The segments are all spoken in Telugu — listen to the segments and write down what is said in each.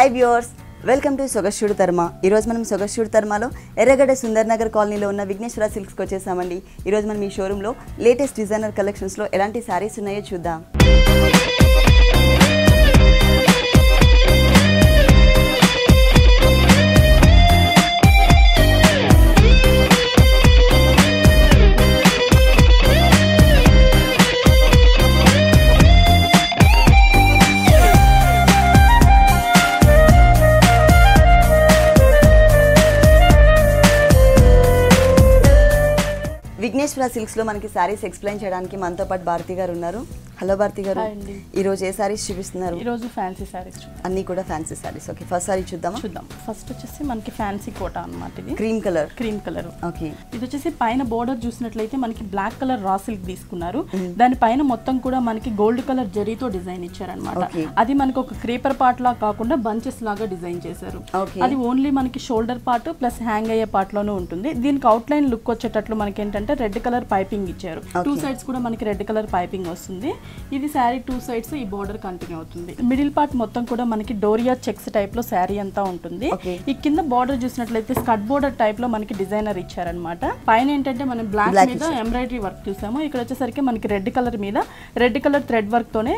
హాయ్ వ్యూవర్స్, వెల్కమ్ టు సొగస్యుడు తర్మ. ఈరోజు మనం సొగస్యుడు తర్మలో ఎర్రగడ్డ సుందర్ నగర్ కాలనీలో ఉన్న విఘ్నేశ్వర సిల్క్స్కి వచ్చేసామండి. ఈరోజు మనం ఈ షోరూంలో లేటెస్ట్ డిజైనర్ కలెక్షన్స్లో ఎలాంటి శారీస్ ఉన్నాయో చూద్దాం. విఘ్నేశ్వర సిల్క్స్లో మనకి శారీస్ ఎక్స్ప్లెయిన్ చేయడానికి మనతో పాటు భారతి గారు ఉన్నారు. హలో భారతి గారు, ఈరోజు ఏ శారీస్ చూపిస్తున్నారు? ఈరోజు ఫ్యాన్సీ శారీస్ అన్నీ కూడా fancy saris. Okay, first sari చూద్దాం. ఫస్ట్ వచ్చేసి మనకి ఫ్యాన్సీ కోట అన్నమాట. ఇది క్రీమ్ కలర్. ఓకే, ఇది వచ్చేసి పైన బోర్డర్ చూసినట్లయితే మనకి బ్లాక్ కలర్ రా సిల్క్ తీసుకున్నారు. దాని పైన మొత్తం కూడా మనకి గోల్డ్ కలర్ జరీతో డిజైన్ ఇచ్చారనమాట. అది మనకి ఒక క్రేపర్ పార్ట్ లా కాకుండా బంచెస్ లాగా డిజైన్ చేశారు. అది ఓన్లీ మనకి షోల్డర్ పార్ట్ ప్లస్ హ్యాంగ్ అయ్యే పార్ట్ లోనే ఉంటుంది. దీనికి అవుట్ లైన్ లుక్ వచ్చేటట్లు మనకి ఏంటంటే రెడ్ కలర్ పైపింగ్ ఇచ్చారు. టూ సైడ్స్ కూడా మనకి రెడ్ కలర్ పైపింగ్ వస్తుంది. ఇది శారీ టూ సైడ్స్ ఈ బోర్డర్ కంటిన్యూ అవుతుంది. మిడిల్ పార్ట్ మొత్తం కూడా మనకి డోరియా చెక్స్ టైప్ లో శారీ అంతా ఉంటుంది. ఈ కింద బోర్డర్ చూసినట్లయితే స్కర్ట్ బోర్డర్ టైప్ లో మనకి డిజైనర్ ఇచ్చారనమాట. పైన ఏంటంటే మనం బ్లాక్ మీద ఎంబ్రాయిడరీ వర్క్ చూసాము. ఇక్కడ వచ్చేసరికి మనకి రెడ్ కలర్ మీద రెడ్ కలర్ థ్రెడ్ వర్క్ తోనే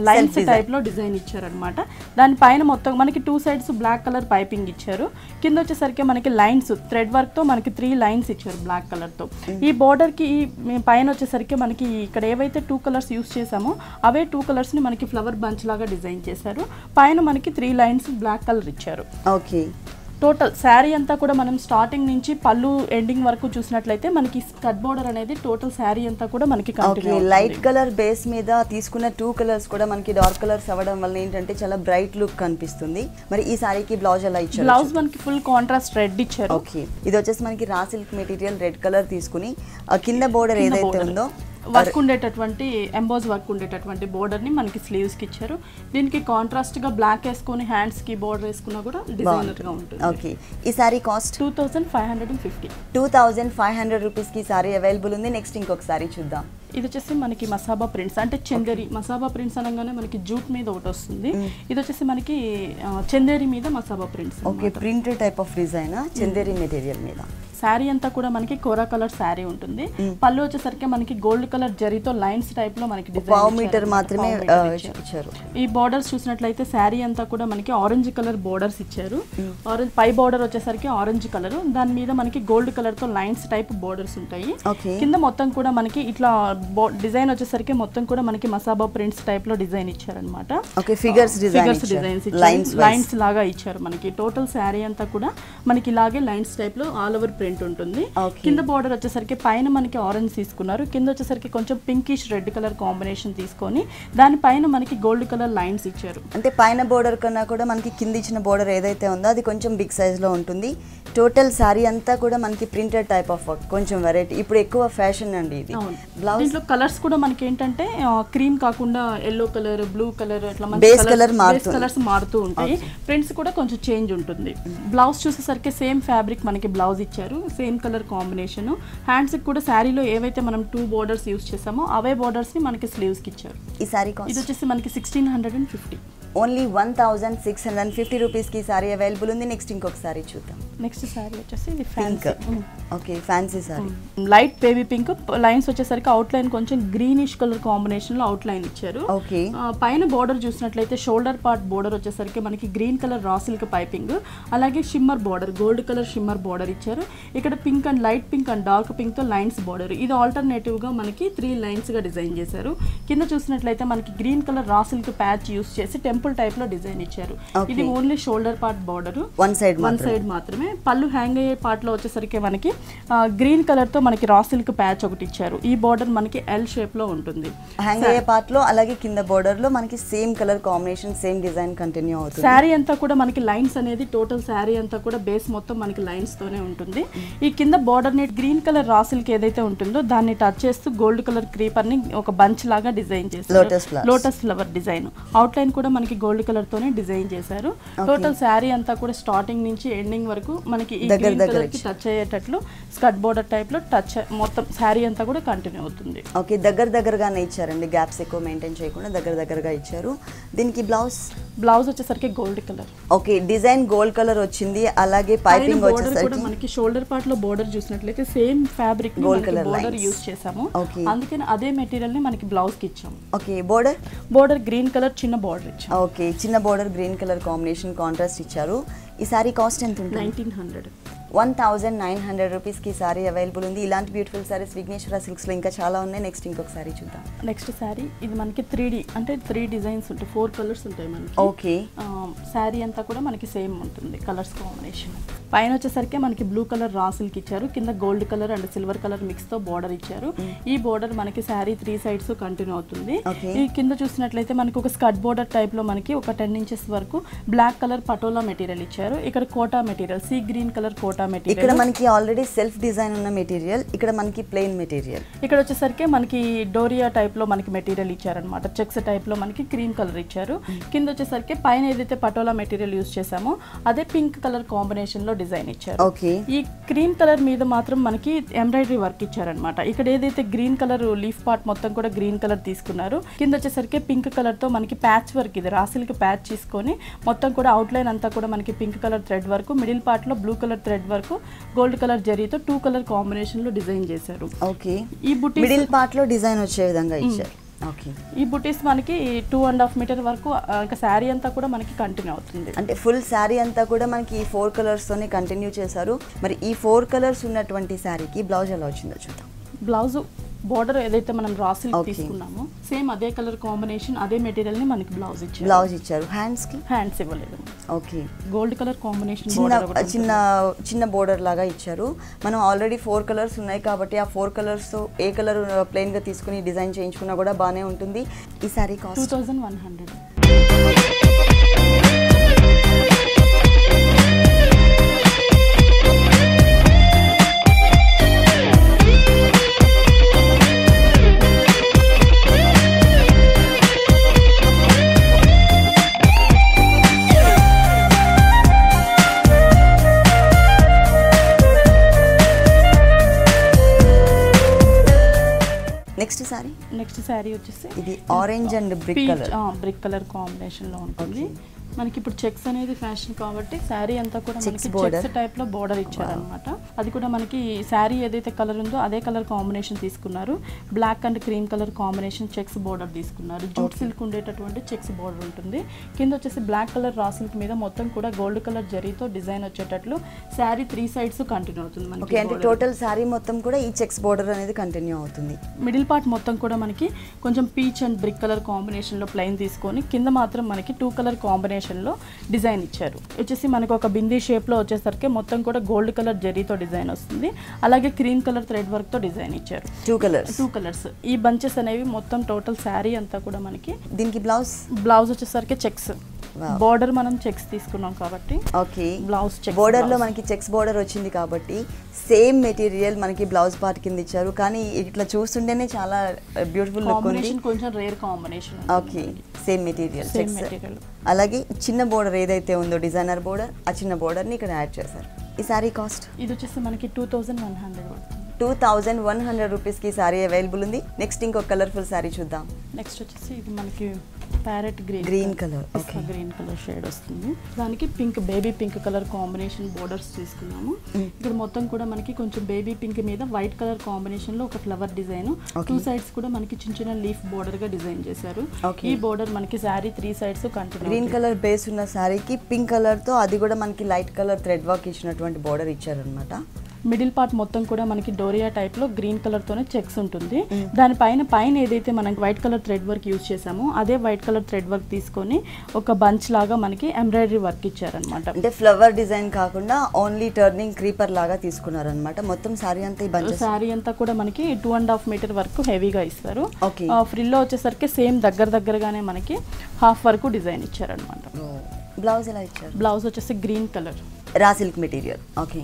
లైన్స్ టైప్ లో డిజైన్ ఇచ్చారనమాట. దాని పైన మొత్తం మనకి two sides black colour piping ఇచ్చారు. కింద వచ్చేసరికి మనకి లైన్స్ థ్రెడ్ వర్క్ తో మనకి 3 లైన్స్ ఇచ్చారు బ్లాక్ కలర్ తో. ఈ బోర్డర్ కి పైన వచ్చేసరికి మనకి ఇక్కడ ఏవైతే 2 కలర్స్ యూస్ చేసామో అవే 2 కలర్స్ ని మనకి ఫ్లవర్ బంచ్ లాగా డిజైన్ చేశారు. పైన మనకి 3 లైన్స్ బ్లాక్ కలర్ ఇచ్చారు. ఓకే, టోటల్ శారీ అంతా కూడా మనం స్టార్టింగ్ నుంచి పళ్ళు ఎండింగ్ వరకు చూసినట్లయితే మనకి స్కర్ట్ బోర్డర్ అనేది టోటల్ శారీ అంతా కూడా మనకి లైట్ కలర్ బేస్ మీద తీసుకున్న 2 కలర్స్ కూడా మనకి డార్క్ కలర్స్ అవ్వడం వల్ల ఏంటంటే చాలా బ్రైట్ లుక్ కనిపిస్తుంది. మరి ఈ సారీకి బ్లౌజ్ ఎలా ఇచ్చారు? బ్లౌజ్ మనకి ఫుల్ కాంట్రాస్ట్ రెడ్ ఇచ్చారు. ఓకే, ఇది వచ్చేసి మనకి రా సిల్క్ మెటీరియల్ రెడ్ కలర్ తీసుకుని కింద బోర్డర్ ఏదైతే ఉందో వర్క్ ఉండేటటువంటి ఎంబోజ్ వర్క్ ఉండేటటువంటి బోర్డర్ ని మనకి స్లీవ్స్ కి ఇచ్చారు. దీనికి కాంట్రాస్ట్ గా బ్లాక్ వేసుకొని హ్యాండ్స్ కి బోర్డర్ వేసుకున్నా కూడా డిజైనర్ గా ఉంటుంది. ఓకే, ఈ సారీ కాస్ట్ 2500 రూపీస్ కి సారీ అవైలబుల్ ఉంది. నెక్స్ట్ ఇంకొక సారీ చూద్దాం. ఇది వచ్చేసి మనకి మసాబా ప్రింట్స్ అంటే చందేరి. మసాబా ప్రింట్స్ అనగానే మనకి జూట్ మీద ఒకటి వస్తుంది. ఇది వచ్చేసి మనకి చందేరి మీద Masaba prints. Okay, print type of design Chanderi material మీద. శారీ అంతా కూడా మనకి కోరా కలర్ శారీ ఉంటుంది. పళ్ళు వచ్చేసరికి మనకి గోల్డ్ కలర్ జరీతో లైన్స్ టైప్ లో మనకి మీటర్ మాత్రమే ఇచ్చారు. ఈ బోర్డర్స్ చూసినట్లయితే శారీ అంతా కూడా మనకి ఆరెంజ్ కలర్ బోర్డర్స్ ఇచ్చారు. ఆరెంజ్ పై బోర్డర్ వచ్చేసరికి ఆరెంజ్ కలర్, దాని మీద మనకి గోల్డ్ కలర్ తో లైన్స్ టైప్ బోర్డర్స్ ఉంటాయి. కింద మొత్తం కూడా మనకి ఇట్లా డిజైన్ వచ్చేసరికి మొత్తం కూడా మనకి మసాబా ప్రింట్స్ టైప్ లో డిజైన్ ఇచ్చారనమాట. ఫిగర్స్ డిజైన్స్ లైన్స్ లాగా ఇచ్చారు. మనకి టోటల్ శారీ అంతా కూడా మనకి ఇలాగే లైన్స్ టైప్ లో ఆల్ ఓవర్ ప్రింట్ ఉంటుంది. కింద బోర్డర్ వచ్చేసరికి పైన మనకి ఆరెంజ్ తీసుకున్నారు. కింద వచ్చేసరికి కొంచెం పింకిష్ రెడ్ కలర్ కాంబినేషన్ తీసుకొని దాని పైన మనకి గోల్డ్ కలర్ లైన్స్ ఇచ్చారు. అంటే పైన బోర్డర్ కన్నా కూడా మనకి కింద ఇచ్చిన బోర్డర్ ఏదైతే ఉందో అది కొంచెం బిగ్ సైజ్ లో ఉంటుంది. టోటల్ సారీ అంతా కూడా మనకి ప్రింటెడ్ టైప్ ఆఫ్ వర్క్, కొంచెం వెరైటీ, ఇప్పుడు ఎక్కువ ఫ్యాషన్ అండి ఇది. దీంట్లో కలర్స్ కూడా మనకి ఏంటంటే క్రీమ్ కాకుండా ఎల్లో కలర్, బ్లూ కలర్, అట్లా బేస్ కలర్స్ మారుతూ ఉంటాయి. ప్రింట్స్ కూడా కొంచెం చేంజ్ ఉంటుంది. బ్లౌజ్ చూసేసరికి సేమ్ ఫ్యాబ్రిక్ మనకి బ్లౌజ్ ఇచ్చారు, సేమ్ కలర్ కాంబినేషన్. హ్యాండ్స్ కూడా శారీలో ఏవైతే మనం 2 బోర్డర్స్ యూస్ చేసామో అవే బోర్డర్స్ ని మనకి స్లీవ్స్ కి ఇచ్చారు. ఈ సారీ కాస్ట్ ఇది వచ్చేసి మనకి 1650. ఓన్లీ 1650 రూపీస్ కి సారీ అవైలబుల్ ఉంది. నెక్స్ట్ ఇంకొక సారీ చూద్దాం. నెక్స్ట్ సారీ వచ్చేసి ఇది pink. Okay, fancy sari, light baby pink. Lines వచ్చేసరికి అవుట్ లైన్ కొంచెం గ్రీనిష్ కలర్ కాంబినేషన్ లో అవుట్ లైన్ ఇచ్చారు. ఓకే, పైన బోర్డర్ చూసినట్లయితే షోల్డర్ పార్ట్ బోర్డర్ వచ్చేసరికి మనకి green colour raw silk piping, అలాగే shimmer border, gold colour shimmer border ఇచ్చారు. ఇక్కడ pink and light pink and dark pink తో లైన్స్ బోర్డర్. ఇది ఆల్టర్నేటివ్ గా మనకి 3 లైన్స్ గా డిజైన్ చేశారు. కింద చూసినట్లయితే మనకి green colour raw silk patch use చేసి టెంపుల్ టైప్ లో డిజైన్ ఇచ్చారు. ఇది only shoulder part border, one side మాత్రమే. పళ్ళు హ్యాంగ్ అయ్యే పార్ట్ లో వచ్చేసరికి మనకి గ్రీన్ కలర్ తో మనకి రా సిల్క్ ప్యాచ్ ఒకటి ఇచ్చారు. ఈ బోర్డర్ మనకి ఎల్ షేప్ లో ఉంటుంది హ్యాంగ్ అయ్యే పార్ట్ లో. అలాగే కింద బోర్డర్ లో మనకి same colour combination, same design continue అవుతుంది. శారీ అంతా కూడా మనకి లైన్స్ అనేది టోటల్ శారీ అంతా కూడా బేస్ మొత్తం మనకి లైన్స్ తోనే ఉంటుంది. ఈ కింద బోర్డర్ ని గ్రీన్ కలర్ రా సిల్క్ ఏదైతే ఉంటుందో దాన్ని టచ్ చేస్తూ గోల్డ్ కలర్ క్రీపర్ ని ఒక బంచ్ లాగా డిజైన్ చేస్తారు. Lotus flower design. Out line కూడా మనకి గోల్డ్ కలర్ తోనే డిజైన్ చేశారు. టోటల్ శారీ అంతా కూడా స్టార్టింగ్ నుంచి ఎండింగ్ వరకు మనకి ఈ గ్రీన్ కలర్ కి టచ్ అయ్యేటట్లు స్కర్ట్ బోర్డర్ టైప్ లో టచ్ మొత్తం శారీ అంతా కూడా కంటిన్యూ అవుతుంది. ఓకే, దగ్గరగానే ఇచ్చారండి, గ్యాప్స్ ఎక్కువ మెయింటైన్ చేయకుండా దగ్గరగా ఇచ్చారు. దీనికి బ్లౌజ్ బ్లౌజ్ వచ్చేసరికి gold colour. Okay, design gold colour వచ్చింది. అలాగే పైపింగ్ వచ్చేసరికి మనకి షోల్డర్ పార్ట్ లో బోర్డర్ చూసినట్లయితే same fabric gold colour border use చేసాము. అందుకని అదే మెటీరియల్ ని మనకి బ్లౌజ్ కి ఇచ్చాము. ఓకే, బోర్డర్ గ్రీన్ కలర్ చిన్న బోర్డర్ ఇచ్చాము. ఓకే, చిన్న border green colour combination contrast ఇచ్చారు. ఈ సారీ కాస్ట్ ఎంత ఉంటుంది? 1900. 1900 రూపీస్కి సారీ అవైలబుల్ ఉంది. ఇలాంటి బ్యూటిఫుల్ సారీస్ విఘ్నేశ్వర సిల్క్స్లో ఇంకా చాలా ఉన్నాయి. నెక్స్ట్ ఇంకొక సారీ చూద్దాం. నెక్స్ట్ సారీ ఇది మనకి 3D అంటే 3 డిజైన్స్ ఉంటాయి, 4 కలర్స్ ఉంటాయి మనకి. ఓకే, సారీ అంతా కూడా మనకి సేమ్ ఉంటుంది కలర్స్ కాంబినేషన్. పైన వచ్చేసరికి మనకి బ్లూ కలర్ రా సిల్క్ ఇచ్చారు, కింద gold colour and silver colour mix తో బోర్డర్ ఇచ్చారు. ఈ బోర్డర్ మనకి సారీ 3 సైడ్స్ కంటిన్యూ అవుతుంది. ఈ కింద చూసినట్లయితే మనకి ఒక స్కర్ట్ బోర్డర్ టైప్ లో మనకి ఒక 10 ఇంచెస్ వరకు బ్లాక్ కలర్ పటోలా మెటీరియల్ ఇచ్చారు. ఇక్కడ Kota material, sea green colour Kota material. ఇక్కడ మనకి ఆల్రెడీ సెల్ఫ్ డిజైన్ ఉన్న మెటీరియల్, ఇక్కడ మనకి ప్లెయిన్ మెటీరియల్. ఇక్కడ వచ్చేసరికి మనకి డోరియా టైప్ లో మనకి మెటీరియల్ ఇచ్చారనమాట. చెక్స్ టైప్ లో మనకి క్రీమ్ కలర్ ఇచ్చారు. కింద వచ్చేసరికి పైన ఏదైతే పటోలా మెటీరియల్ యూస్ చేసామో అదే పింక్ కలర్ కాంబినేషన్ లో డిజైన్ ఇచ్చారు. ఈ క్రీమ్ కలర్ మీద మాత్రం మనకి ఎంబ్రాయిడరీ వర్క్ ఇచ్చారనమాట. ఇక్కడ ఏదైతే గ్రీన్ కలర్ లీఫ్ పార్ట్ మొత్తం కూడా గ్రీన్ కలర్ తీసుకున్నారు. కింద వచ్చేసరికి పింక్ కలర్ తో మనకి ప్యాచ్ వర్క్, ఇది రాసిల్కి ప్యాచ్ తీసుకొని మొత్తం కూడా అవుట్ లైన్ అంతా కూడా మనకి pink colour thread work, middle part లో blue colour thread work, gold colour జరీతో 2 కలర్ కాంబినేషన్ లో డిజైన్ చేశారు. ఓకే, ఈ బుట్టి మిడిల్ పార్ట్ లో డిజైన్ వచ్చే విధంగా ఇచ్చారు. ఓకే, ఈ బుటీస్ మనకి 2.5 మీటర్ వరకు ఇంకా శారీ అంతా కూడా మనకి కంటిన్యూ అవుతుంది. అంటే ఫుల్ శారీ అంతా కూడా మనకి ఈ 4 కలర్స్ తోనే కంటిన్యూ చేశారు. మరి ఈ 4 కలర్స్ ఉన్నటువంటి శారీకి బ్లౌజ్ ఎలా వచ్చిందో చూద్దాం. బ్లౌజ్ బోర్డర్ ఏదైతే మనం రా సిల్క్ తీసుకున్నామో సేమ్ అదే కలర్ కాంబినేషన్ అదే మెటీరియల్ ని మనకి బ్లౌజ్ ఇచ్చారు. హ్యాండ్స్ ఇవ్వలేదు. ఓకే, గోల్డ్ కలర్ కాంబినేషన్ చిన్న బోర్డర్ లాగా ఇచ్చారు. మనం ఆల్రెడీ 4 కలర్స్ ఉన్నాయి కాబట్టి ఆ 4 కలర్స్ తో ఏ కలర్ ప్లెయిన్ గా తీసుకుని డిజైన్ చేయించుకున్నా కూడా బాగానే ఉంటుంది. ఈ సారీ కాస్ట్ 2100. నెక్స్ట్ సారీ వచ్చేసి ఇది orange and brick colour combination లో ఉంటుంది. మనకి ఇప్పుడు చెక్స్ అనేది ఫ్యాషన్ కాబట్టి శారీ అంతా కూడా మనకి చెక్స్ టైప్ లో బోర్డర్ ఇచ్చారనమాట. అది కూడా మనకి శారీ ఏదైతే కలర్ ఉందో అదే కలర్ కాంబినేషన్ తీసుకున్నారు. Black and cream colour combination checks border తీసుకున్నారు. జూట్ సిల్క్ ఉండేటటువంటి చెక్స్ బోర్డర్ ఉంటుంది. కింద వచ్చేసి బ్లాక్ కలర్ రా సిల్క్ మీద మొత్తం కూడా గోల్డ్ కలర్ జరీతో డిజైన్ వచ్చేటట్లు శారీ 3 సైడ్స్ కంటిన్యూ అవుతుంది మనకి. అంటే టోటల్ శారీ మొత్తం కూడా ఈ చెక్స్ బోర్డర్ అనేది కంటిన్యూ అవుతుంది. మిడిల్ పార్ట్ మొత్తం కూడా మనకి కొంచెం peach and brick colour combination లో ప్లెయిన్ తీసుకొని కింద మాత్రం మనకి 2 కలర్ కాంబినేషన్ లో డిజైన్ ఇచ్చారు. వచ్చేసి మనకు ఒక బిందీ షేప్ లో వచ్చేసరికి మొత్తం కూడా గోల్డ్ కలర్ జరీతో డిజైన్ వస్తుంది. అలాగే క్రీమ్ కలర్ థ్రెడ్ వర్క్ తో డిజైన్ ఇచ్చారు. 2 కలర్స్. ఈ బంచెస్ అనేవి మొత్తం టోటల్ శారీ అంతా కూడా మనకి. దీనికి బ్లౌజ్ వచ్చేసరికి చెక్స్ బోర్డర్ మనం చెక్స్ తీసుకున్నాం కాబట్టి ఓకే, బ్లౌజ్ చెక్స్ బోర్డర్ లో మనకి చెక్స్ బోర్డర్ వచ్చింది కాబట్టి సేమ్ మెటీరియల్ మనకి బ్లౌజ్ పార్ట్ కింద ఇచ్చారు. కానీ ఇట్లా చూస్తుంటేనే చాలా బ్యూటిఫుల్ లుక్ ఉంది. కొంచెం rare combination. Okay, same material checks. అలాగే చిన్న బోర్డర్ ఏదైతే ఉందో డిజైనర్ బోర్డర్, ఆ చిన్న బోర్డర్ ని ఇక్కడ యాడ్ చేశారు. ఈ సారీ కాస్ట్ ఇది వచ్చేసి మనకి 2100 పడుతుంది. 2100 రూపీస్కి సారీ అవైలబుల్ ఉంది. నెక్స్ట్ ఇంకొక కలర్ఫుల్ సారీ చూద్దాం. నెక్స్ట్ వచ్చేసి ఇది మనకి ప్యారెట్ గ్రీన్ కలర్ షేడ్ వస్తుంది. దానికి pink, baby pink colour combination borders తీసుకున్నాము. ఇక్కడ మొత్తం కూడా మనకి కొంచెం బేబీ పింక్ మీద వైట్ కలర్ కాంబినేషన్ లో ఒక ఫ్లవర్ డిజైన్, 2 సైడ్స్ కూడా మనకి చిన్న చిన్న లీఫ్ బోర్డర్ గా డిజైన్ చేశారు. ఈ బోర్డర్ మనకి sari 3 sides continue. Green colour base ఉన్న శారీకి పింక్ కలర్ తో అది కూడా మనకి లైట్ కలర్ థ్రెడ్ వర్క్ ఇచ్చినటువంటి బోర్డర్ ఇచ్చారనమాట. మిడిల్ పార్ట్ మొత్తం కూడా మనకి డోరియా టైప్ లో గ్రీన్ కలర్ తోనే చెక్స్ ఉంటుంది. దానిపైన ఏదైతే మనం white colour thread work use చేసామో అదే వైట్ కలర్ థ్రెడ్ వర్క్ తీసుకొని ఒక బంచ్ లాగా మనకి ఎంబ్రాయిడరీ వర్క్ ఇచ్చారనమాట. అంటే ఫ్లవర్ డిజైన్ కాకుండా ఓన్లీ టర్నింగ్ క్రీపర్ లాగా తీసుకున్నారనమాట. మొత్తం సారీ అంతా ఈ బంచ్ సారీ అంతా కూడా మనకి 2.5 మీటర్ వరకు హెవీగా ఇస్తారు. ఫ్రిల్లో వచ్చేసరికి సేమ్ దగ్గరగానే మనకి హాఫ్ వరకు డిజైన్ ఇచ్చారనమాట. బ్లౌజ్ ఎలా ఇచ్చారు? బ్లౌజ్ వచ్చేసి green colour raw silk material. Okay,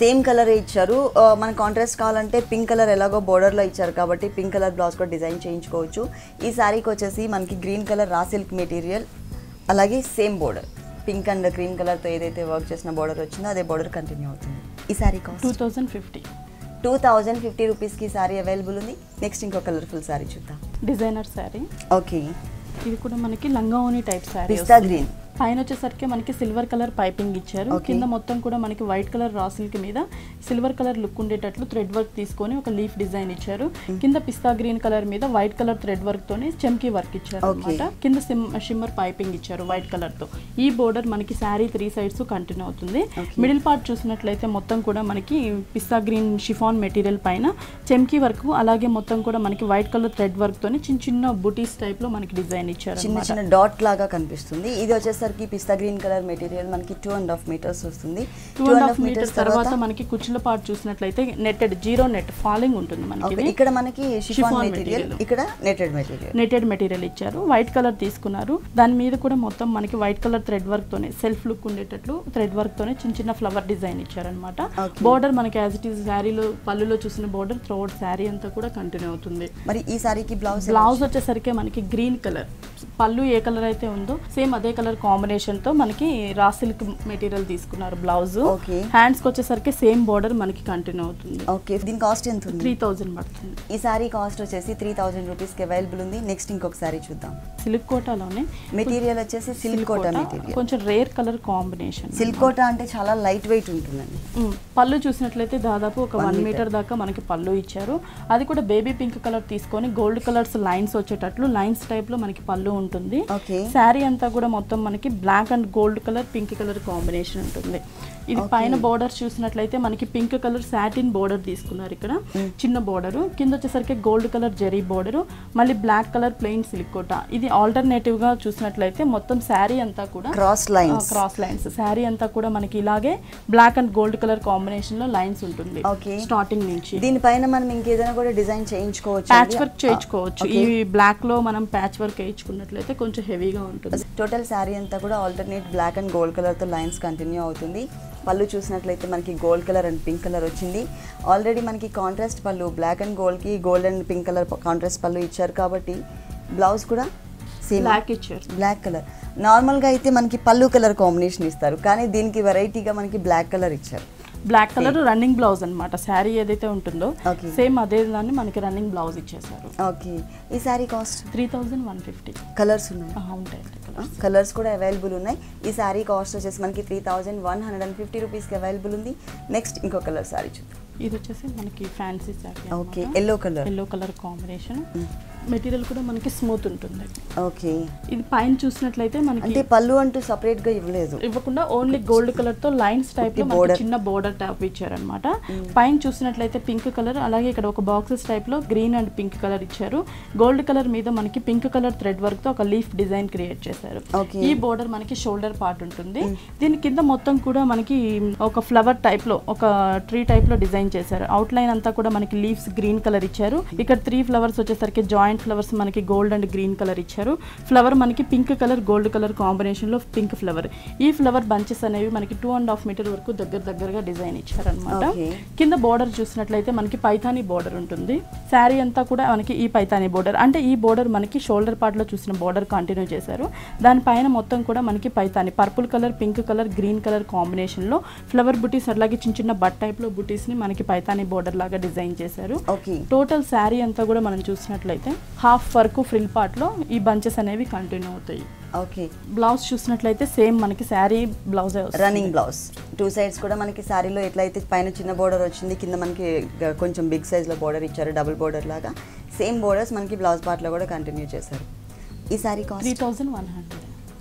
same colour ఇచ్చారు. మన కాంట్రాస్ట్ కావాలంటే పింక్ కలర్ ఎలాగో బోర్డర్లో ఇచ్చారు కాబట్టి పింక్ కలర్ బ్లౌజ్ కూడా డిజైన్ చేయించుకోవచ్చు. ఈ శారీకి వచ్చేసి మనకి green colour raw silk material, అలాగే same border pink and green కలర్తో ఏదైతే వర్క్ చేసిన బోర్డర్ వచ్చిందో అదే బోర్డర్ కంటిన్యూ అవుతుంది. ఈ శారీ కాస్ట్ 2050 రూపీస్కి శారీ అవైలబుల్ ఉంది. నెక్స్ట్ ఇంకో కలర్ఫుల్ శారీ చూద్దాం. డిజైనర్ శారీ. ఓకే, ఇది కూడా మనకి లంగావోని టైప్ శారీ పిస్తా గ్రీన్, పైన వచ్చేసరికి మనకి సిల్వర్ కలర్ పైపింగ్ ఇచ్చారు. కింద మొత్తం కూడా మనకి వైట్ కలర్ రా సిల్క్ మీద సిల్వర్ కలర్ లుక్ ఉండేటట్లు థ్రెడ్ వర్క్ తీసుకొని ఒక లీఫ్ డిజైన్ ఇచ్చారు. కింద పిస్తా గ్రీన్ కలర్ మీద వైట్ కలర్ థ్రెడ్ వర్క్ తోని చెమ్కీ వర్క్ ఇచ్చారు అన్నమాట. కింద షిమ్మర్ పైపింగ్ ఇచ్చారు వైట్ కలర్ తో. ఈ బోర్డర్ మనకి శారీ 3 సైడ్స్ కంటిన్యూ అవుతుంది. మిడిల్ పార్ట్ చూసినట్లయితే మొత్తం కూడా మనకి పిస్తా గ్రీన్ షిఫాన్ మెటీరియల్ పైన చెమ్కీ వర్క్, అలాగే మొత్తం కూడా మనకి వైట్ కలర్ థ్రెడ్ వర్క్ తోని చిన్న చిన్న బుటీస్ టైప్ లో మనకి డిజైన్ ఇచ్చారు. చిన్న చిన్న డాట్ లాగా కనిపిస్తుంది. ఇది వచ్చేసరికి పిస్తా గ్రీన్ కలర్ మెటీరియల్ మనకి 2.5 మీటర్స్ వస్తుంది. 2.5 మీటర్స్ తర్వాత మనకి కుచ్చుల పార్ట్ చూసినట్లయితే నెట్టెడ్ జీరో నెట్ ఫాలింగ్ ఉంటుంది మనకి. ఇక్కడ మనకి షిఫాన్ మెటీరియల్, ఇక్కడ నెట్టెడ్ మెటీరియల్ ఇచ్చారు. వైట్ కలర్ తీసుకున్నారు. దాని మీద కూడా మొత్తం మనకి వైట్ కలర్ థ్రెడ్ వర్క్ తోనే సెల్ఫ్ లుక్ ఉండేటట్లు థ్రెడ్ వర్క్ తోనే చిన్న చిన్న ఫ్లవర్ డిజైన్ ఇచ్చారనమాట. బోర్డర్ మనకి యాజ్ ఇట్ ఈస్ శారీలో పళ్ళులో చూసిన బోర్డర్ త్రూఅవుట్ శారీ అంతా కూడా కంటిన్యూ అవుతుంది. మరి ఈ శారీకి బ్లౌజ్ వచ్చేసరికి మనకి గ్రీన్ కలర్, పళ్ళు ఏ కలర్ అయితే ఉందో సేమ్ అదే కలర్ కాంబినేషన్ తో మనకి రా సిల్క్ మెటీరియల్ తీసుకున్నారు బ్లౌజ్. హ్యాండ్స్ కి వచ్చేసరికి సేమ్ బోర్డర్ మనకి కంటిన్యూ అవుతుంది. ఓకే, దీని కాస్ట్ ఎంత ఉంది? 3000 పడుతుంది. ఈ సారీ కాస్ట్ వచ్చేసి 3000 రూపీస్ కి అవైలబుల్ ఉంది. నెక్స్ట్ ఇంకొక సారీ చూద్దాం. సిల్క్ కోటాలోనే మెటీరియల్ వచ్చేసి సిల్క్ కోటా మెటీరియల్, కొంచెం rare colour combination. Silk Kota అంటే చాలా లైట్ వెయిట్ ఉంటుందండి. పళ్ళు చూసినట్లయితే దాదాపు ఒక 1 మీటర్ దాకా మనకి పళ్ళు ఇచ్చారు. అది కూడా బేబీ పింక్ కలర్ తీసుకొని గోల్డ్ కలర్స్ లైన్స్ వచ్చేటట్లు లైన్స్ టైప్ లో మనకి పళ్ళు ఉంటుంది. శారీ అంతా కూడా మొత్తం మనకి black and gold colour pink colour combination ఉంటుంది. ఇది పైన బోర్డర్ చూసినట్లయితే మనకి పింక్ కలర్ సాటిన్ బోర్డర్ తీసుకున్నారు. ఇక్కడ చిన్న బోర్డర్, కింద వచ్చేసరికి గోల్డ్ కలర్ జెరీ బోర్డర్, మళ్ళీ black colour plain silk Kota. ఇది ఆల్టర్నేటివ్ గా చూసినట్లయితే మొత్తం శారీ అంతా కూడా క్రాస్ లైన్స్ శారీ అంతా కూడా మనకి ఇలాగే black and gold colour combination లో లైన్స్ ఉంటుంది స్టార్టింగ్ నుంచి. దీనిపైన మనం ఇంకేదైనా కూడా డిజైన్ చేయించుకోవచ్చు, ప్యాచ్ వర్క్ చేయించుకోవచ్చు. ఈ బ్లాక్ లో మనం ప్యాచ్ వర్క్ వేయించుకున్నట్లయితే కొంచెం హెవీగా ఉంటుంది. టోటల్ శారీ అంతా కూడా alternate black and gold colour తో లైన్స్ కంటిన్యూ అవుతుంది. పళ్ళు చూసినట్లయితే మనకి gold colour and pink colour వచ్చింది. ఆల్రెడీ మనకి కాంట్రాస్ట్ పళ్ళు బ్లాక్ అండ్ గోల్డ్ కి gold and pink colour contrast పళ్ళు ఇచ్చారు కాబట్టి బ్లౌజ్ కూడా సేమ్ బ్లాక్ ఇచ్చారు. బ్లాక్ కలర్ నార్మల్గా అయితే మనకి పళ్ళు కలర్ కాంబినేషన్ ఇస్తారు, కానీ దీనికి వెరైటీగా మనకి బ్లాక్ కలర్ ఇచ్చారు. బ్లాక్ కలర్ రన్నింగ్ బ్లౌజ్ అన్నమాట. శారీ ఏదైతే ఉంటుందో సేమ్ అదే దాన్ని మనకి రన్నింగ్ బ్లౌజ్ ఇచ్చేసారు. ఓకే, ఈ శారీ కాస్ట్ 3150. కలర్స్ ఉన్నాయి, కలర్స్ కూడా అవైలబుల్ ఉన్నాయి. ఈ శారీ కాస్ట్ వచ్చేసి మనకి 3150 రూపీస్కి అవైలబుల్ ఉంది. నెక్స్ట్ ఇంకో కలర్ శారీ చూద్దాం. ఇది వచ్చేసి మనకి fancy sari. Okay, yellow colour combination. Material కూడా మనకి స్మూత్ ఉంటుంది. ఓకే, ఇది పైన చూసినట్లయితే మనకి అంటే పళ్ళు అంటూ సెపరేట్ గా ఇవ్వకుండా ఓన్లీ గోల్డ్ కలర్ తో లైన్స్ టైప్ లో మనకి చిన్న బోర్డర్ టైప్ ఇచ్చారనమాట. పైన చూసినట్లయితే పింక్ కలర్, అలాగే ఇక్కడ ఒక బాక్సెస్ టైప్ లో గ్రీన్ అండ్ పింక్ కలర్ ఇచ్చారు. గోల్డ్ కలర్ మీద మనకి పింక్ కలర్ థ్రెడ్ వర్క్ తో ఒక లీఫ్ డిజైన్ క్రియేట్ చేశారు. ఈ బోర్డర్ మనకి షోల్డర్ పార్ట్ ఉంటుంది. దీని కింద మొత్తం కూడా మనకి ఒక ఫ్లవర్ టైప్ లో ఒక ట్రీ టైప్ లో డిజైన్ చేశారు. అవుట్ లైన్ అంతా కూడా మనకి లీవ్స్ గ్రీన్ కలర్ ఇచ్చారు. ఇక్కడ 3 ఫ్లవర్స్ వచ్చేసరికి జాయింట్ ఫ్లవర్స్ మనకి గోల్డ్ అండ్ గ్రీన్ కలర్ ఇచ్చారు. ఫ్లవర్ మనకి pink colour gold colour combination లో పింక్ ఫ్లవర్. ఈ ఫ్లవర్ బంచెస్ అనేవి మనకి 2.5 మీటర్ వరకు దగ్గరగా డిజైన్ ఇచ్చారనమాట. కింద బోర్డర్ చూసినట్లయితే మనకి పైథానీ బోర్డర్ ఉంటుంది. శారీ అంతా కూడా మనకి ఈ పైథానీ బోర్డర్, అంటే ఈ బోర్డర్ మనకి షోల్డర్ పార్ట్ లో చూసిన బోర్డర్ కంటిన్యూ చేశారు. దానిపైన మొత్తం కూడా మనకి Paithani purple colour pink colour green colour combination లో ఫ్లవర్ బుటీస్, అలాగే చిన్న చిన్న బట్ టైప్ లో బుటీస్ ని మనకి పైథానీ బోర్డర్ లాగా డిజైన్ చేశారు. టోటల్ శారీ అంతా కూడా మనం చూసినట్లయితే హాఫ్ వరకు ఫ్రిల్ పార్ట్ లో ఈ బంచెస్ అనేవి కంటిన్యూ అవుతాయి. ఓకే, బ్లౌజ్ చూసినట్లయితే సేమ్ మనకి sari blouse running blouse. 2 sides కూడా మనకి శారీలో ఎట్లయితే పైన చిన్న బోర్డర్ వచ్చింది, కింద మనకి కొంచెం బిగ్ సైజ్ లో బోర్డర్ ఇచ్చారు, డబుల్ బోర్డర్ లాగా. సేమ్ బోర్డర్స్ మనకి బ్లౌజ్ పార్ట్ లో కూడా కంటిన్యూ చేశారు. ఈ శారీ కాస్ట్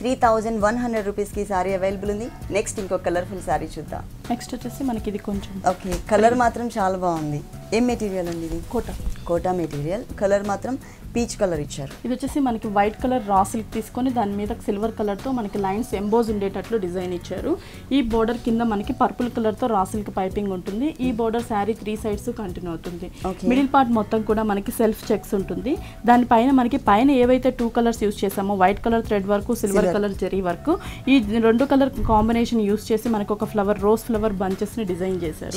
3100 రూపీస్కి సారీ అవైలబుల్ ఉంది. నెక్స్ట్ ఇంకో కలర్ఫుల్ సారీ చూద్దాం. నెక్స్ట్ వచ్చేసి మనకి ఇది కొంచెం ఓకే, కలర్ మాత్రం చాలా బాగుంది. ఏం మెటీరియల్ అండి ఇది? కోటా మెటీరియల్. కలర్ మాత్రం పీచ్ కలర్ ఇచ్చారు. ఇది వచ్చేసి మనకి వైట్ కలర్ రా సిల్క్ తీసుకొని దాని మీద సిల్వర్ కలర్ తో మనకి లైన్స్ ఎంబోజ్ ఉండేటట్లు డిజైన్ ఇచ్చారు. ఈ బోర్డర్ కింద మనకి పర్పుల్ కలర్ తో రా సిల్క్ పైపింగ్ ఉంటుంది. ఈ బోర్డర్ శారీ 3 సైడ్స్ కంటిన్యూ అవుతుంది. మిడిల్ పార్ట్ మొత్తం కూడా మనకి సెల్ఫ్ చెక్స్ ఉంటుంది. దానిపైన మనకి పైన ఏవైతే 2 కలర్స్ యూస్ చేసామో white colour thread work, silver colour zari work, ఈ 2 కలర్ కాంబినేషన్ యూస్ చేసి మనకి ఒక ఫ్లవర్ రోజ్ ఫ్లవర్ బంచెస్ ని డిజైన్ చేశారు.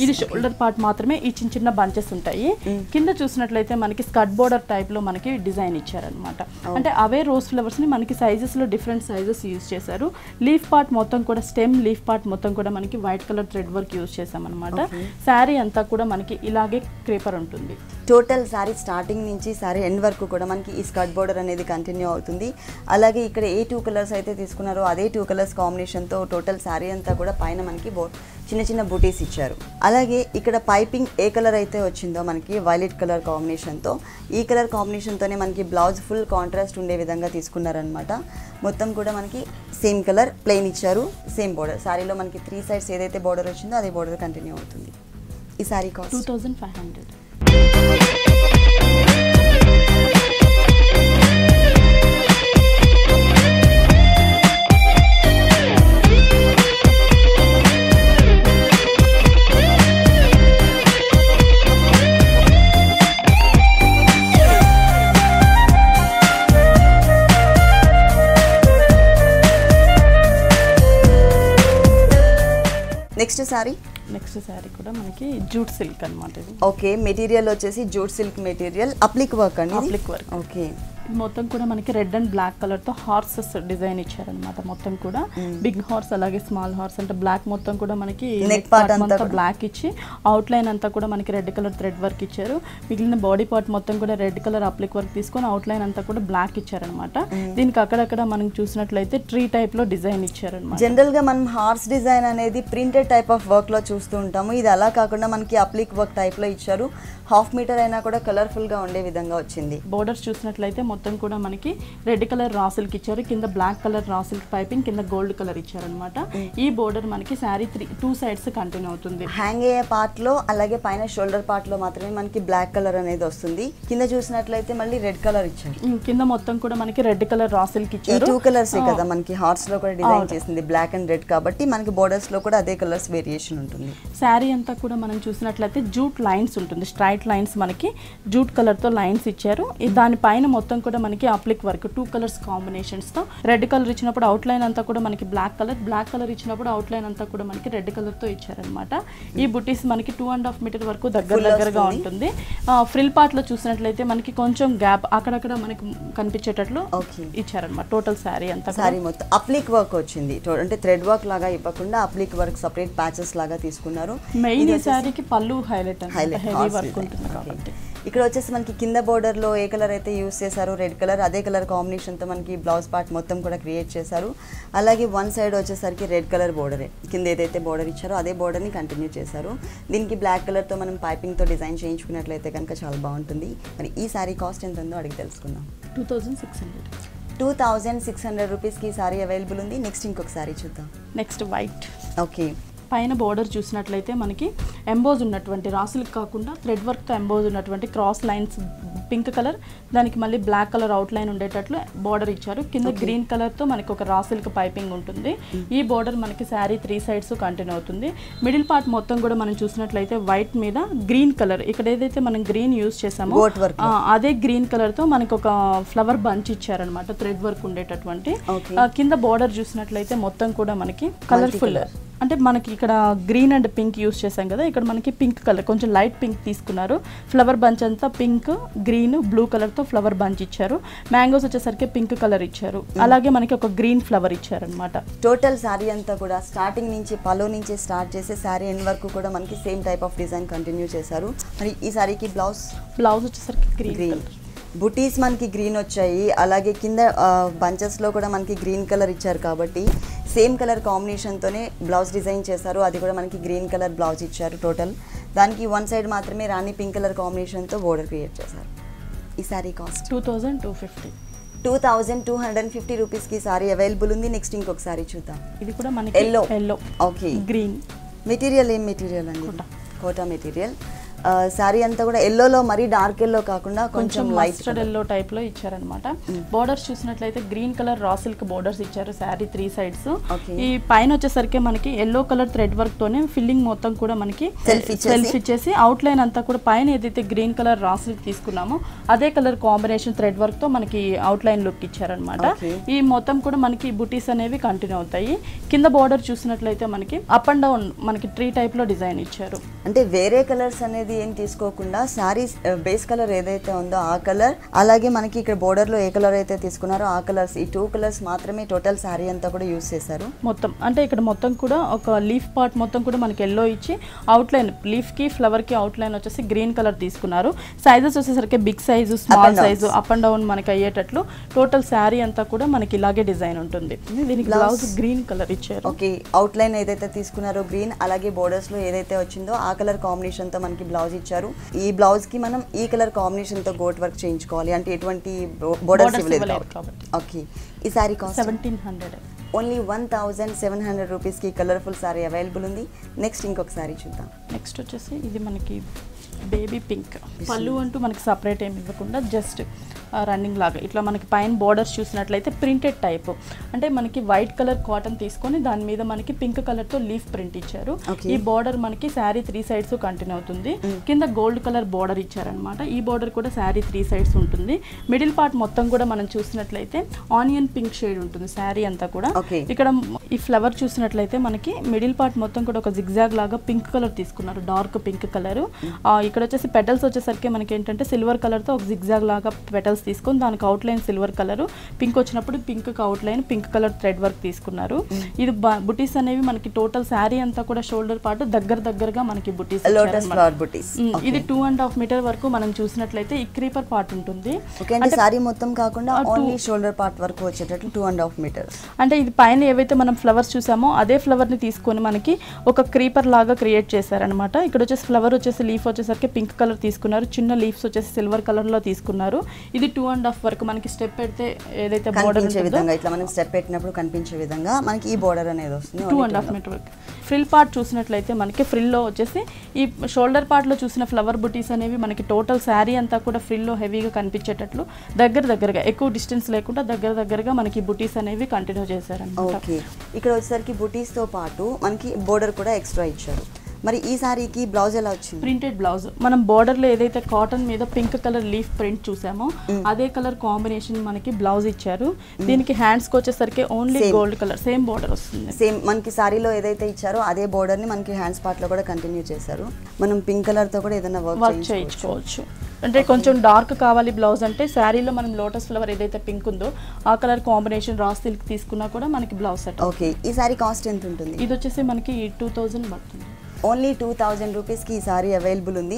ఇది షోల్డర్ పార్ట్ మాత్రమే. ఈ చిన్న బంచెస్ ఉంటాయి. కింద చూసినట్లయితే మనకి స్కర్ట్ బోర్డర్ టైప్ లో మనకి డిజైన్ ఇచ్చారనమాట. అంటే అవే రోజ్ ఫ్లవర్స్ ని మనకి సైజెస్ లో డిఫరెంట్ సైజెస్ యూజ్ చేశారు. లీఫ్ పార్ట్ మొత్తం కూడా స్టెమ్ లీఫ్ పార్ట్ మొత్తం కూడా మనకి white colour thread work use చేసాం అనమాట. శారీ అంతా కూడా మనకి ఇలాగే క్రేపర్ ఉంటుంది. టోటల్ శారీ స్టార్టింగ్ నుంచి శారీ ఎండ్ వరకు కూడా మనకి ఈ స్కర్ట్ బోర్డర్ అనేది కంటిన్యూ అవుతుంది. అలాగే ఇక్కడ ఏ 2 కలర్స్ అయితే తీసుకున్నారో అదే 2 కలర్స్ కాంబినేషన్తో టోటల్ శారీ అంతా కూడా పైన మనకి చిన్న చిన్న బూటీస్ ఇచ్చారు. అలాగే ఇక్కడ పైపింగ్ ఏ కలర్ అయితే వచ్చిందో మనకి వైలెట్ కలర్ కాంబినేషన్తో, ఈ కలర్ కాంబినేషన్తోనే మనకి బ్లౌజ్ ఫుల్ కాంట్రాస్ట్ ఉండే విధంగా తీసుకున్నారనమాట. మొత్తం కూడా మనకి సేమ్ కలర్ ప్లెయిన్ ఇచ్చారు, సేమ్ బోర్డర్. శారీలో మనకి 3 సైడ్స్ ఏదైతే బోర్డర్ వచ్చిందో అదే బోర్డర్ కంటిన్యూ అవుతుంది. ఈ శారీ కాస్ట్ 2500. నెక్స్ట్ శారీ కూడా మనకి జూట్ సిల్క్ అన్నమాట ఇది. ఓకే, మెటీరియల్ వచ్చేసి jute silk material, applique work అండి. Applique work. ఓకే, మొత్తం కూడా మనకి రెడ్ అండ్ బ్లాక్ కలర్ తో హార్సెస్ డిజైన్ ఇచ్చారనమాట. మొత్తం కూడా బిగ్ హార్స్ అలాగే స్మాల్ హార్స్ అంటే బ్లాక్ మొత్తం కూడా మనకి నెక్ పార్ట్ అంతా బ్లాక్ ఇచ్చి అవుట్ లైన్ అంతా కూడా మనకి రెడ్ కలర్ థ్రెడ్ వర్క్ ఇచ్చారు. మిగిలిన బాడీ పార్ట్ మొత్తం కూడా రెడ్ కలర్ అప్లిక్ వర్క్ తీసుకొని అవుట్ లైన్ అంతా కూడా బ్లాక్ ఇచ్చారనమాట. దీనికి అక్కడక్కడ మనం చూసినట్లయితే ట్రీ టైప్ లో డిజైన్ ఇచ్చారనమాట. జనరల్ గా మనం హార్స్ డిజైన్ అనేది ప్రింటెడ్ టైప్ ఆఫ్ వర్క్ లో చూస్తూ ఉంటాము. ఇది అలా కాకుండా మనకి అప్లిక్ వర్క్ టైప్ లో ఇచ్చారు. 1/2 మీటర్ అయినా కూడా కలర్ఫుల్ గా ఉండే విధంగా వచ్చింది. బోర్డర్స్ చూసినట్లయితే మొత్తం కూడా మనకి రెడ్ కలర్ రా సిల్క్ ఇచ్చారు, కింద black colour raw silk piping, కింద గోల్డ్ కలర్ ఇచ్చారనమాట. ఈ బోర్డర్ మనకి శారీ 2 సైడ్స్ కంటిన్యూ అవుతుంది. హ్యాంగ్ అయ్యే పార్ట్ లో అలాగే పైన షోల్డర్ పార్ట్ లో మాత్రమే మనకి బ్లాక్ కలర్ అనేది వస్తుంది. కింద చూసినట్లయితే మళ్ళీ రెడ్ కలర్ ఇచ్చారు. కింద మొత్తం కూడా మనకి రెడ్ కలర్ రా సిల్క్ ఇచ్చారు. 2 కలర్స్ కదా మనకి హార్ట్స్ లో కూడా డిజైన్ చేసింది, బ్లాక్ అండ్ రెడ్ కాబట్టి మనకి బోర్డర్స్ లో కూడా అదే కలర్స్ వేరియేషన్ ఉంటుంది. శారీ అంతా కూడా మనం చూసినట్లయితే జూట్ లైన్స్ ఉంటుంది, స్ట్రైట్ లైన్స్ మనకి జూట్ కలర్ తో లైన్స్ ఇచ్చారు. దానిపైన మొత్తం కూడా మనకి అప్లిక్ వర్క్ 2 కలర్స్ కాంబినేషన్స్ తో రెడ్ కలర్ ఇచ్చినప్పుడు అవుట్ లైన్ అంతా కూడా మనకి బ్లాక్ కలర్ ఇచ్చినప్పుడు అవుట్ లైన్ అంతా కూడా మనకి రెడ్ కలర్ తో ఇచ్చారనమాట. ఈ బుటీస్ మనకి 2.5 మీటర్ వరకు దగ్గరగా ఉంటుంది. ఫ్రిల్ పార్ట్ లో చూసినట్లయితే మనకి కొంచెం గ్యాప్ అక్కడక్కడ మనకి కనిపించేటట్లు ఇచ్చారనమాట. టోటల్ శారీ అంతా శారీ మొత్తం అప్లిక్ వర్క్ వచ్చింది, అంటే థ్రెడ్ వర్క్ లాగా ఇవ్వకుండా అప్లిక్ వర్క్ సెపరేట్ ప్యాచెస్ లాగా తీసుకున్నారు. మెయిన్ ఈ శారీకి పళ్ళు హైలైట్ హెవీ వర్క్ ఉంటుంది కాబట్టి. ఇక్కడ వచ్చేసి మనకి కింద బోర్డర్ లో ఏ కలర్ అయితే యూస్ చేశారో రెడ్ కలర్, అదే కలర్ కాంబినేషన్ తో మనకి బ్లౌజ్ పార్ట్ మొత్తం కూడా క్రియేట్ చేశారు. అలాగే 1 సైడ్ వచ్చేసరికి రెడ్ కలర్ బోర్డరే, కింద ఏదైతే బోర్డర్ ఇచ్చారో అదే బోర్డర్ ని కంటిన్యూ చేశారు. దీనికి బ్లాక్ కలర్ తో మనం పైపింగ్ తో డిజైన్ చేయించుకున్నట్లయితే కనుక చాలా బాగుంటుంది. మరి ఈ సారీ కాస్ట్ ఎంత ఉందో అడిగి తెలుసుకుందాం. 2600 రూపీస్కి ఈ సారీ అవైలబుల్ ఉంది. నెక్స్ట్ ఇంకొక సారీ చూద్దాం. Next white. ఓకే, పైన బోర్డర్ చూసినట్లయితే మనకి ఎంబోజ్ ఉన్నటువంటి రాసులకు కాకుండా థ్రెడ్ వర్క్తో ఎంబోజ్ ఉన్నటువంటి క్రాస్ లైన్స్ పింక్ కలర్, దానికి మళ్ళీ బ్లాక్ కలర్ అవుట్ లైన్ ఉండేటట్లు బోర్డర్ ఇచ్చారు. కింద గ్రీన్ కలర్తో మనకి ఒక రాసులకు పైపింగ్ ఉంటుంది. ఈ బోర్డర్ మనకి శారీ 3 సైడ్స్ కంటిన్యూ అవుతుంది. మిడిల్ పార్ట్ మొత్తం కూడా మనం చూసినట్లయితే వైట్ మీద గ్రీన్ కలర్, ఇక్కడ ఏదైతే మనం గ్రీన్ యూజ్ చేసామో అదే గ్రీన్ కలర్తో మనకి ఒక ఫ్లవర్ బంచ్ ఇచ్చారనమాట, థ్రెడ్ వర్క్ ఉండేటటువంటి. కింద బోర్డర్ చూసినట్లయితే మొత్తం కూడా మనకి కలర్ఫుల్, అంటే మనకి ఇక్కడ గ్రీన్ అండ్ పింక్ యూస్ చేసాం కదా, ఇక్కడ మనకి పింక్ కలర్ కొంచెం లైట్ పింక్ తీసుకున్నారు. ఫ్లవర్ బంచ్ అంతా పింక్, గ్రీన్, బ్లూ కలర్తో ఫ్లవర్ బంచ్ ఇచ్చారు. మ్యాంగోస్ వచ్చేసరికి పింక్ కలర్ ఇచ్చారు. అలాగే మనకి ఒక గ్రీన్ ఫ్లవర్ ఇచ్చారనమాట. టోటల్ శారీ అంతా కూడా స్టార్టింగ్ నుంచి పలో నుంచి స్టార్ట్ చేసి శారీ ఎండ్ వరకు కూడా మనకి same type of design continue చేశారు. మరి ఈ శారీకి బ్లౌజ్ వచ్చేసరికి గ్రీన్ బుటీస్ మనకి గ్రీన్ వచ్చాయి. అలాగే కింద బంచెస్లో కూడా మనకి గ్రీన్ కలర్ ఇచ్చారు కాబట్టి సేమ్ కలర్ కాంబినేషన్తోనే బ్లౌజ్ డిజైన్ చేశారు. అది కూడా మనకి గ్రీన్ కలర్ బ్లౌజ్ ఇచ్చారు. టోటల్ దానికి 1 సైడ్ మాత్రమే రాణి పింక్ కలర్ కాంబినేషన్తో బోర్డర్ క్రియేట్ చేశారు. ఈ సారీ కాస్ట్ 2250 రూపీస్కి సారీ అవైలబుల్ ఉంది. నెక్స్ట్ ఇంకొక సారీ చూద్దాం. ఇది కూడా మనకి ఎల్లో. ఓకే, గ్రీన్ మెటీరియల్ ఏం మెటీరియల్ అండి? కోటా మెటీరియల్. సారీ అంతా కూడా ఎల్లోలో మరీ డార్క్ ఎల్లో కాకుండా కొంచెం లైట్ ఎల్లో టైప్ లో ఇచ్చారనమాట. బోర్డర్స్ చూసినట్లయితే green colour raw silk borders ఇచ్చారు శారీ 3 సైడ్స్. ఈ పైన వచ్చేసరికి మనకి ఎల్లో కలర్ థ్రెడ్ వర్క్ తోనే ఫిల్లింగ్ మొత్తం కూడా మనకి సెల్ఫ్ ఇచ్చేసి అవుట్ లైన్ అంతా కూడా పైన ఏదైతే గ్రీన్ కలర్ రా సిల్క్ తీసుకున్నామో అదే కలర్ కాంబినేషన్ థ్రెడ్ వర్క్ తో మనకి అవుట్ లైన్ లుక్ ఇచ్చారనమాట. ఈ మొత్తం కూడా మనకి బుటీస్ అనేవి కంటిన్యూ అవుతాయి. కింద బోర్డర్ చూసినట్లయితే మనకి అప్ అండ్ డౌన్ మనకి ట్రీ టైప్ లో డిజైన్ ఇచ్చారు. అంటే వేరే కలర్స్ అనేది అది ఏం తీసుకోకుండా శారీ బేస్ కలర్ ఏదైతే ఉందో ఆ కలర్, అలాగే మనకి ఇక్కడ బోర్డర్ లో ఏ కలర్ అయితే తీసుకున్నారో ఆ కలర్స్, ఈ 2 కలర్స్ మాత్రమే టోటల్ శారీ అంతా కూడా యూస్ చేశారు మొత్తం. అంటే ఇక్కడ మొత్తం కూడా ఒక లీఫ్ పార్ట్ మొత్తం కూడా మనకి ఎల్లో ఇచ్చి అవుట్లైన్ లీఫ్ కి ఫ్లవర్ కి అవుట్లైన్ వచ్చేసి గ్రీన్ కలర్ తీసుకున్నారు. సైజెస్ వచ్చేసరికి big size, small size, up and down మనకి అయ్యేటట్లు టోటల్ శారీ అంతా కూడా మనకి ఇలాగే డిజైన్ ఉంటుంది. దీనికి బ్లౌజ్ గ్రీన్ కలర్ ఇచ్చారు. ఓకే, అవుట్లైన్ ఏదైతే తీసుకున్నారో గ్రీన్, అలాగే బోర్డర్స్ లో ఏదైతే వచ్చిందో ఆ కలర్ కాంబినేషన్ తో మనకి బ్లౌజ్ ఇచ్చారు. ఈ బ్లౌజ్ కి మనం ఈ కలర్ కాంబినేషన్ తో గోట్ వర్క్ చేయించుకోవాలి, అంటే ఎటువంటి బోర్డర్స్ ఇవ్వలేదు కాబట్టి. ఓకే, ఈ సారీ కాస్ట్ 1700. ఓన్లీ 1700 రూపీస్కి కలర్ఫుల్ సారీ అవైలబుల్ ఉంది. నెక్స్ట్ ఇంకొక సారీ చూద్దాం. నెక్స్ట్ వచ్చేసి ఇది మనకి బేబీ పింక్. పళ్ళు అంటూ మనకి సపరేట్ ఏమి ఇవ్వకుండా జస్ట్ రన్నింగ్ లాగా ఇట్లా మనకి పైన బోర్డర్స్ చూసినట్లయితే ప్రింటెడ్ టైప్, అంటే మనకి వైట్ కలర్ కాటన్ తీసుకొని దాని మీద మనకి పింక్ కలర్ తో లీఫ్ ప్రింట్ ఇచ్చారు. ఈ బోర్డర్ మనకి శారీ 3 సైడ్స్ కంటిన్యూ అవుతుంది. కింద గోల్డ్ కలర్ బోర్డర్ ఇచ్చారనమాట. ఈ బోర్డర్ కూడా శారీ 3 సైడ్స్ ఉంటుంది. మిడిల్ పార్ట్ మొత్తం కూడా మనం చూసినట్లయితే ఆనియన్ పింక్ షేడ్ ఉంటుంది శారీ అంతా కూడా. ఇక్కడ ఈ ఫ్లవర్ చూసినట్లయితే మనకి మిడిల్ పార్ట్ మొత్తం కూడా ఒక జిగ్జాగ్ లాగా పింక్ కలర్ తీసుకున్నారు, డార్క్ పింక్ కలర్. ఇక్కడ వచ్చేసి పెటల్స్ వచ్చేసరికి మనకి ఏంటంటే సిల్వర్ కలర్ తో ఒక జిగ్జాగ్ లాగా పెటల్స్ తీసుకొని దానికి out line silver colour, pink వచ్చినప్పుడు pink out line pink colour thread work తీసుకున్నారు. ఇది బుటీస్ అనేవి మనకి టోటల్ శారీ అంతా కూడా షోల్డర్ పార్ట్ దగ్గరగా మనకి బుటీస్. ఇది 2.5 మీటర్ వరకు మనం చూసినట్లయితే ఈ క్రీపర్ పార్ట్ ఉంటుంది. శారీ మొత్తం కాకుండా ఓన్లీ షోల్డర్ పార్ట్ వరకు వచ్చేటట్లు 2.5 మీటర్స్. అంటే ఇది పైన ఏవైతే మనం ఫ్లవర్స్ చూసామో అదే ఫ్లవర్ ని తీసుకొని మనకి ఒక క్రీపర్ లాగా క్రియేట్ చేశారనమాట. ఇక్కడ వచ్చేసి ఫ్లవర్ వచ్చేసి లీఫ్ వచ్చేసరికి పింక్ కలర్ తీసుకున్నారు, చిన్న లీవ్స్ వచ్చేసి సిల్వర్ కలర్ లో తీసుకున్నారు. ఇది 2.5 వరకు మనకి స్టెప్ పెడితే ఏదైతే బోర్డర్ విధంగా ఇట్లా మనం స్టెప్ పెట్టినప్పుడు కనిపించే విధంగా మనకి ఈ బోర్డర్ అనేది వస్తుంది. 2.5 మీటర్ వరకు. ఫ్రిల్ పార్ట్ చూసినట్లయితే మనకి ఫ్రిల్ లో వచ్చేసి ఈ షోల్డర్ పార్ట్ లో చూసిన ఫ్లవర్ బుటీస్ అనేవి మనకి టోటల్ శారీ అంతా కూడా ఫ్రిల్ లో హెవీగా కనిపించేటట్లు దగ్గరగా ఎక్కువ డిస్టెన్స్ లేకుండా దగ్గరగా మనకి బుటీస్ అనేవి కంటిన్యూ చేశారన్నమాట. ఓకే, ఇక్కడ వచ్చేసరికి బుటీస్ తో పాటు మనకి బోర్డర్ కూడా ఎక్స్ట్రా ఇచ్చారు. మరి ఈ సారీకి బ్లౌజ్ ఎలా వచ్చింది? Printed blouse. మనం బోర్డర్ లో ఏదైతే కాటన్ మీద పింక్ కలర్ లీఫ్ ప్రింట్ చూసామో అదే కలర్ కాంబినేషన్ మనకి బ్లౌజ్ ఇచ్చారు. దీనికి హ్యాండ్స్ కి వచ్చేసరికి only gold colour same border వస్తుంది. సేమ్ మనకి సారీలో ఏదైతే ఇచ్చారో అదే బోర్డర్ ని మనకి హ్యాండ్స్ పార్ట్ లో కూడా కంటిన్యూ చేశారు. మనం పింక్ కలర్ తో కూడా ఏదైనా వర్క్ చేయించుకోవచ్చు. అంటే కొంచెం డార్క్ కావాలి బ్లౌజ్ అంటే శారీలో మనం లోటస్ ఫ్లవర్ ఏదైతే పింక్ ఉందో ఆ కలర్ కాంబినేషన్ రా సిల్క్ తీసుకున్నా కూడా మనకి బ్లౌజ్ సెట్. ఓకే, ఈ సారీ కాస్ట్ ఎంత ఉంటుంది? ఇది వచ్చేసి మనకి 2000 పడుతుంది. ఓన్లీ 2000 రూపీస్కి ఈ సారీ అవైలబుల్ ఉంది.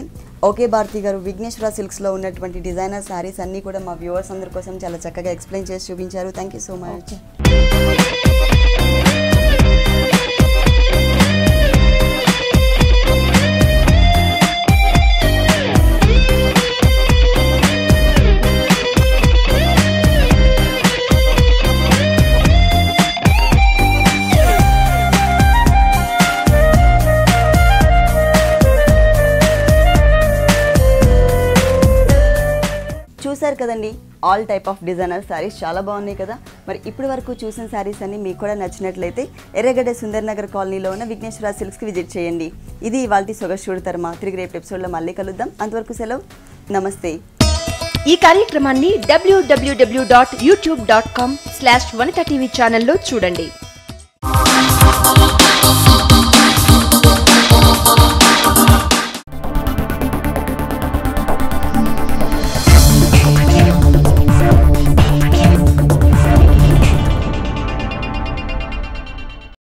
ఓకే భారతి గారు, విఘ్నేశ్వర సిల్క్స్లో ఉన్నటువంటి డిజైనర్ సారీస్ అన్నీ కూడా మా వ్యూవర్స్ అందరి కోసం చాలా చక్కగా ఎక్స్ప్లెయిన్ చేసి చూపించారు. Thank you so much. చూసారు కదండి, all type of designer saris చాలా బాగున్నాయి కదా. మరి ఇప్పటి వరకు చూసిన శారీస్ అన్ని మీకు కూడా నచ్చినట్లయితే ఎర్రగడ్డ సుందర్ నగర్ కాలనీలో ఉన్న విఘ్నేశ్వర సిల్క్స్కి విజిట్ చేయండి. ఇది ఇవాల్టి సొగస్యూడు తర్మ. తిరిగి రేపు ఎపిసోడ్లో మళ్ళీ కలుద్దాం. అంతవరకు సెలవు, నమస్తే. ఈ కార్యక్రమాన్ని www.youtube.com/vanita TV ఛానల్లో చూడండి.